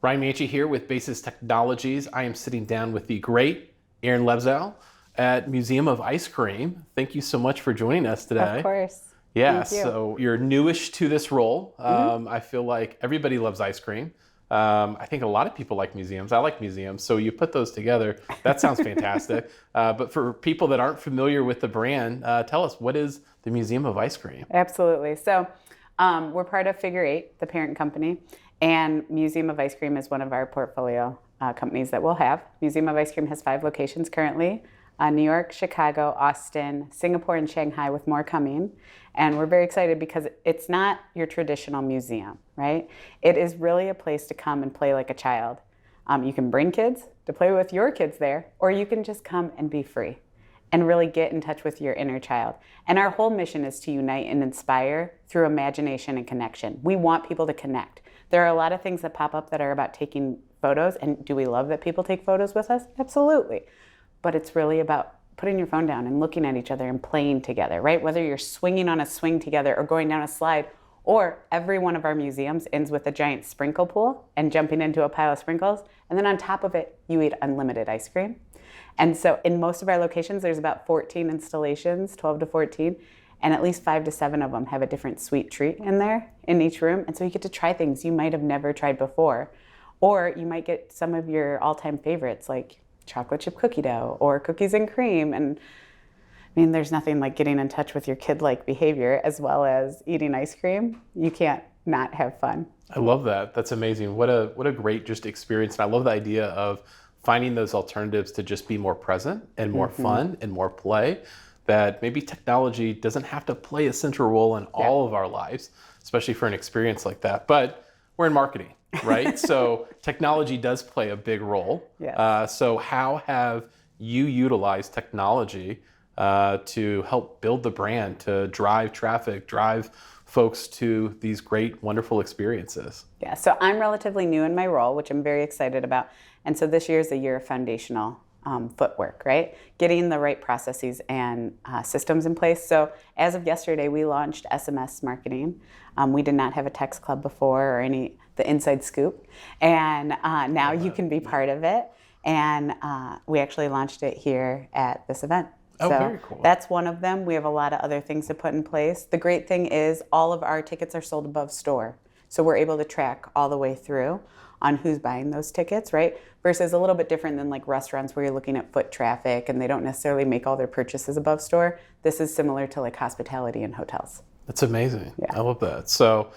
Ryan Manchee here with Basis Technologies. I am sitting down with the great Erin Levzow at Museum of Ice Cream. Thank you so much for joining us today. Of course. Yeah, Thank you. so you're newish to this role. I feel like everybody loves ice cream. I think a lot of people like museums. I like museums. So you put those together. That sounds fantastic. But for people that aren't familiar with the brand, tell us, what is the Museum of Ice Cream? Absolutely. So we're part of Figure 8, the parent company, and Museum of Ice Cream is one of our portfolio companies that we'll have. Museum of Ice Cream has 5 locations currently, New York, Chicago, Austin, Singapore, and Shanghai, with more coming. And we're very excited because it's not your traditional museum, right? It is really a place to come and play like a child. You can bring kids to play with your kids there, or you can just come and be free and really get in touch with your inner child. And our whole mission is to unite and inspire through imagination and connection. We want people to connect. There are a lot of things that pop up that are about taking photos, and do we love that people take photos with us? Absolutely. But it's really about putting your phone down and looking at each other and playing together, right? Whether you're swinging on a swing together or going down a slide, or every one of our museums ends with a giant sprinkle pool and jumping into a pile of sprinkles. And then on top of it, you eat unlimited ice cream. And so in most of our locations, there's about 14 installations, 12 to 14, and at least 5 to 7 of them have a different sweet treat in there in each room. And so you get to try things you might have never tried before. Or you might get some of your all-time favorites, like chocolate chip cookie dough or cookies and cream. And I mean, there's nothing like getting in touch with your kid-like behavior as well as eating ice cream. You can't not have fun. I love that. That's amazing. What a great just experience. And I love the idea of finding those alternatives to just be more present and more fun and more play, that maybe technology doesn't have to play a central role in all of our lives, especially for an experience like that. But we're in marketing, right? So technology does play a big role. Yes. So how have you utilized technology to help build the brand, to drive traffic, drive folks to these great, wonderful experiences? Yeah, so I'm relatively new in my role, which I'm very excited about. And so this year is a year of foundational footwork, right? Getting the right processes and systems in place. So as of yesterday, we launched SMS marketing. We did not have a text club before or the inside scoop. And now you can be part of it. And we actually launched it here at this event. Oh, very cool. That's one of them. We have a lot of other things to put in place. The great thing is all of our tickets are sold above store. So we're able to track all the way through on who's buying those tickets, right? Versus a little bit different than like restaurants where you're looking at foot traffic and they don't necessarily make all their purchases above store. This is similar to like hospitality and hotels. That's amazing. Yeah. I love that. So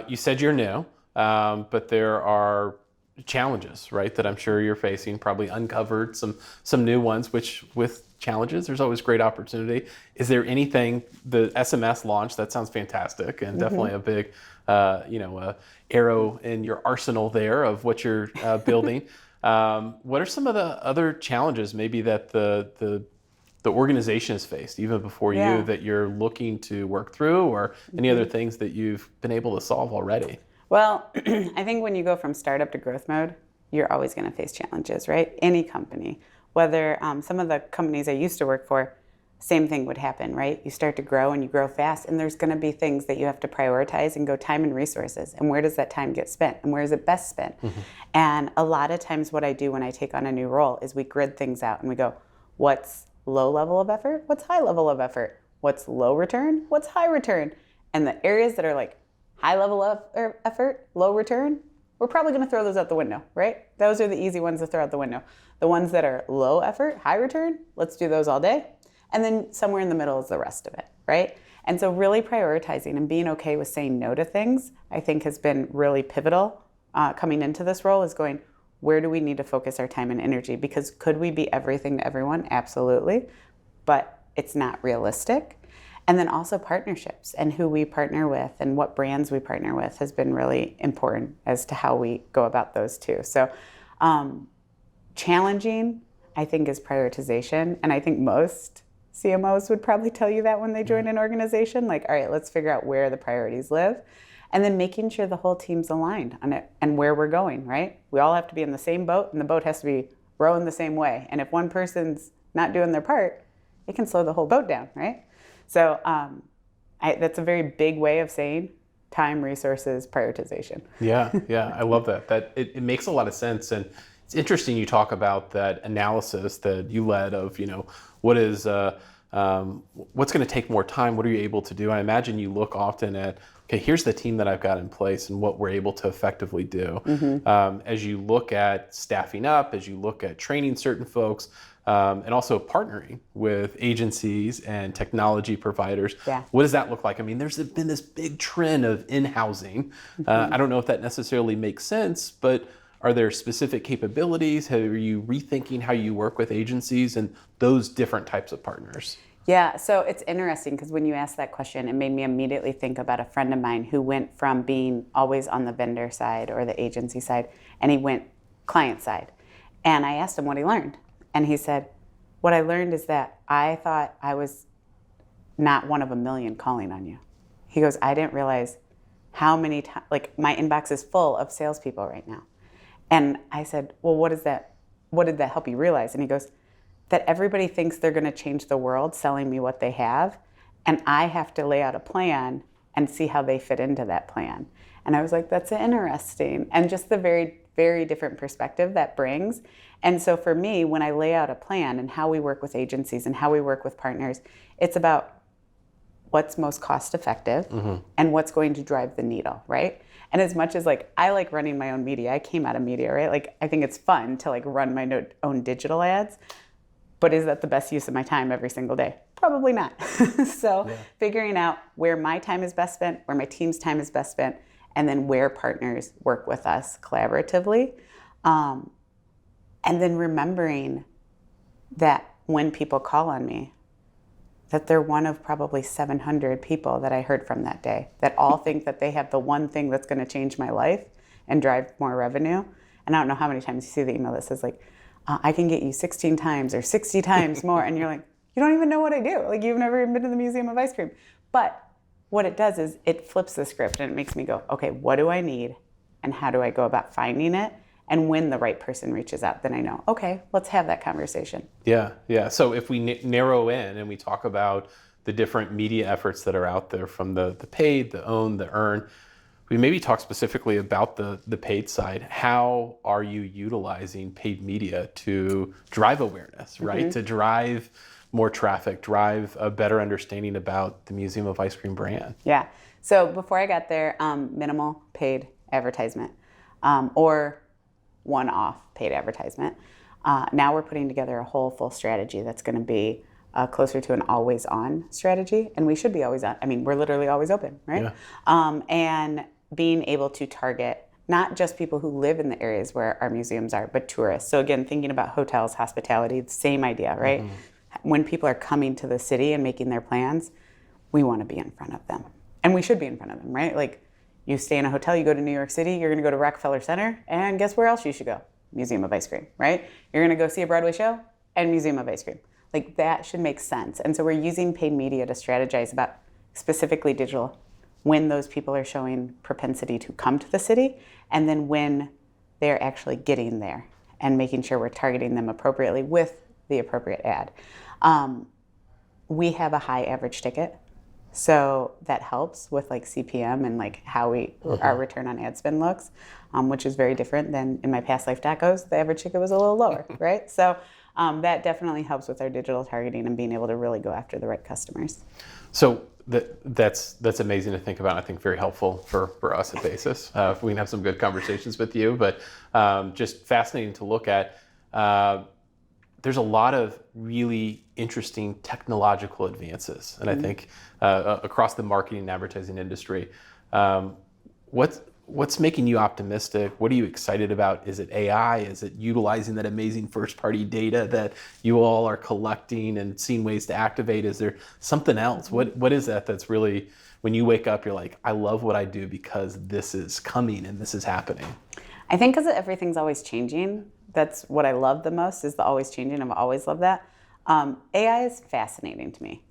you said you're new, but there are challenges, right, that I'm sure you're facing. Probably uncovered some new ones, which with challenges, there's always great opportunity. Is there anything, the SMS launch, that sounds fantastic and definitely a big, arrow in your arsenal there of what you're building. What are some of the other challenges maybe that the organization has faced even before you that you're looking to work through, or any other things that you've been able to solve already? Well, I think when you go from startup to growth mode, you're always going to face challenges, right? Any company, whether some of the companies I used to work for, same thing would happen, right? You start to grow and you grow fast, and there's going to be things that you have to prioritize and go time and resources. And where does that time get spent? And where is it best spent? And a lot of times what I do when I take on a new role is we grid things out and we go, what's low level of effort? What's high level of effort? What's low return? What's high return? And the areas that are like high level of effort, low return, we're probably going to throw those out the window, right? Those are the easy ones to throw out the window. The ones that are low effort, high return, let's do those all day. And then somewhere in the middle is the rest of it, right? And so really prioritizing and being okay with saying no to things, I think has been really pivotal coming into this role, is going, where do we need to focus our time and energy? Because could we be everything to everyone? Absolutely. But it's not realistic. And then also partnerships and who we partner with and what brands we partner with has been really important as to how we go about those two. So challenging, I think, is prioritization. And I think most CMOs would probably tell you that when they join an organization, like, all right, let's figure out where the priorities live. And then making sure the whole team's aligned on it and where we're going, right? We all have to be in the same boat, and the boat has to be rowing the same way. And if one person's not doing their part, it can slow the whole boat down, right? So that's a very big way of saying time, resources, prioritization. Yeah, yeah, I love that. It makes a lot of sense, and it's interesting you talk about that analysis that you led of, what is what's going to take more time. What are you able to do? I imagine you look often at, okay, here's the team that I've got in place and what we're able to effectively do. As you look at staffing up, as you look at training certain folks, and also partnering with agencies and technology providers. Yeah. What does that look like? I mean, there's been this big trend of in-housing. I don't know if that necessarily makes sense, but are there specific capabilities? Are you rethinking how you work with agencies and those different types of partners? Yeah, so it's interesting because when you asked that question, it made me immediately think about a friend of mine who went from being always on the vendor side or the agency side, and he went client side. And I asked him what he learned. And he said, what I learned is that I thought I was not one of a million calling on you. He goes, I didn't realize how many times, like my inbox is full of salespeople right now. And I said, well, what did that help you realize? And he goes, that everybody thinks they're going to change the world selling me what they have. And I have to lay out a plan and see how they fit into that plan. And I was like, that's interesting. And just the very, very different perspective that brings. And so for me, when I lay out a plan and how we work with agencies and how we work with partners, it's about what's most cost effective and what's going to drive the needle, right? And as much as like, I like running my own media, I came out of media, right? Like, I think it's fun to like run my own digital ads, but is that the best use of my time every single day? Probably not. So figuring out where my time is best spent, where my team's time is best spent, and then where partners work with us collaboratively. And then remembering that when people call on me, that they're one of probably 700 people that I heard from that day, that all think that they have the one thing that's going to change my life and drive more revenue. And I don't know how many times you see the email that says like, I can get you 16 times or 60 times more. And you're like, you don't even know what I do. Like, you've never even been to the Museum of Ice Cream. But what it does is it flips the script and it makes me go, okay, what do I need? And how do I go about finding it? And when the right person reaches out, then I know, okay, let's have that conversation. Yeah, yeah. So if we narrow in and we talk about the different media efforts that are out there, from the paid, the own, the earn, we maybe talk specifically about the paid side. How are you utilizing paid media to drive awareness, right? To drive more traffic, drive a better understanding about the Museum of Ice Cream brand? Yeah. So before I got there, minimal paid advertisement or one-off paid advertisement. Now we're putting together a whole full strategy that's going to be closer to an always-on strategy, and we should be always on. I mean, we're literally always open, right? Yeah. And being able to target not just people who live in the areas where our museums are, but tourists. So again, thinking about hotels, hospitality, same idea, right? When people are coming to the city and making their plans, we want to be in front of them. And we should be in front of them, right? Like, you stay in a hotel, you go to New York City, you're going to go to Rockefeller Center, and guess where else you should go? Museum of Ice Cream, right? You're going to go see a Broadway show and Museum of Ice Cream. Like, that should make sense. And so we're using paid media to strategize about specifically digital, when those people are showing propensity to come to the city, and then when they're actually getting there, and making sure we're targeting them appropriately with the appropriate ad. We have a high average ticket, so that helps with like CPM and like how our return on ad spend looks, which is very different than in my past life tacos. The average ticket was a little lower, right? So that definitely helps with our digital targeting and being able to really go after the right customers. So that's amazing to think about. I think very helpful for us at Basis. We can have some good conversations with you, but just fascinating to look at. There's a lot of really interesting technological advances, and I think across the marketing and advertising industry. What's making you optimistic? What are you excited about? Is it AI? Is it utilizing that amazing first-party data that you all are collecting and seeing ways to activate? Is there something else? What is that that's really, when you wake up, you're like, I love what I do because this is coming and this is happening? I think because everything's always changing. That's what I love the most, is the always changing. I've always loved that. AI is fascinating to me.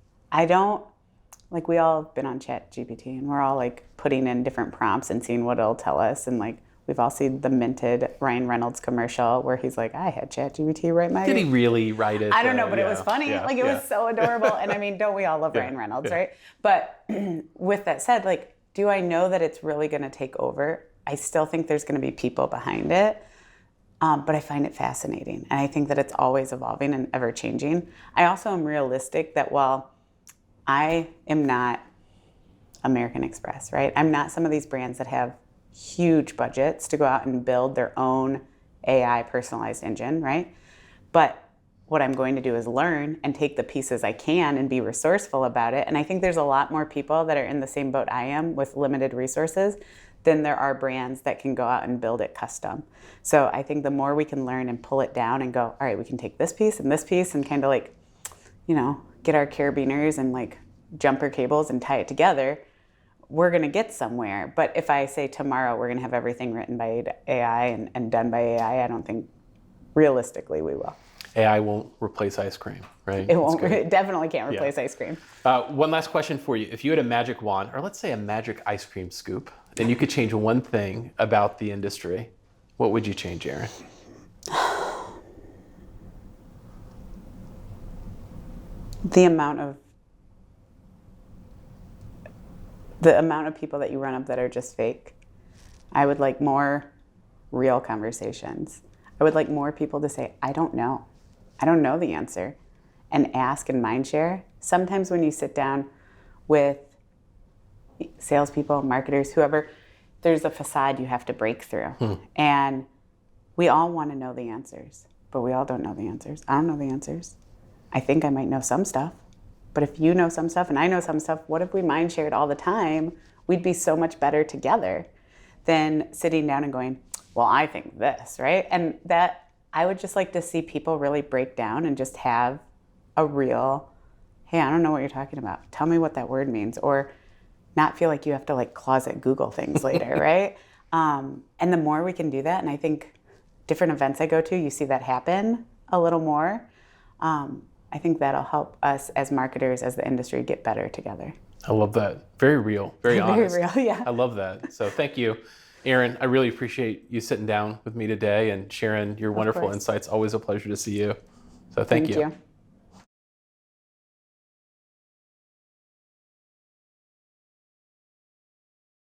We all have been on ChatGPT, and we're all like putting in different prompts and seeing what it'll tell us. And like, we've all seen the minted Ryan Reynolds commercial where he's like, I had ChatGPT write my... Did he really write it? I don't know, but it was funny. It was so adorable. And I mean, don't we all love Ryan Reynolds, right? But with that said, like, Do I know that it's really going to take over? I still think there's going to be people behind it. But I find it fascinating. And I think that it's always evolving and ever changing. I also am realistic that while I am not American Express, right? I'm not some of these brands that have huge budgets to go out and build their own AI personalized engine, right? But what I'm going to do is learn and take the pieces I can and be resourceful about it. And I think there's a lot more people that are in the same boat I am with limited resources than there are brands that can go out and build it custom. So I think the more we can learn and pull it down and go, all right, we can take this piece and kind of like, get our carabiners and like jumper cables and tie it together, we're going to get somewhere. But if I say tomorrow we're going to have everything written by AI and done by AI, I don't think realistically we will. AI won't replace ice cream, right? It won't. It definitely can't replace ice cream. One last question for you. If you had a magic wand, or let's say a magic ice cream scoop, and you could change one thing about the industry, what would you change, Erin? The amount of people that you run up that are just fake. I would like more real conversations. I would like more people to say, I don't know. I don't know the answer. And ask and mind share. Sometimes when you sit down with salespeople, marketers, whoever, there's a facade you have to break through. And we all want to know the answers, but we all don't know the answers. I don't know the answers. I think I might know some stuff. But if you know some stuff and I know some stuff, what if we mind shared all the time? We'd be so much better together than sitting down and going, well, I think this, right? And that I would just like to see people really break down and just have a real, hey, I don't know what you're talking about. Tell me what that word means. Or not feel like you have to like closet Google things later, right? And the more we can do that, and I think different events I go to, you see that happen a little more. I think that'll help us as marketers, as the industry, get better together. I love that. Very real, very honest. Very real, yeah. I love that. So thank you, Erin. I really appreciate you sitting down with me today and sharing your wonderful insights. Always a pleasure to see you. So thank you.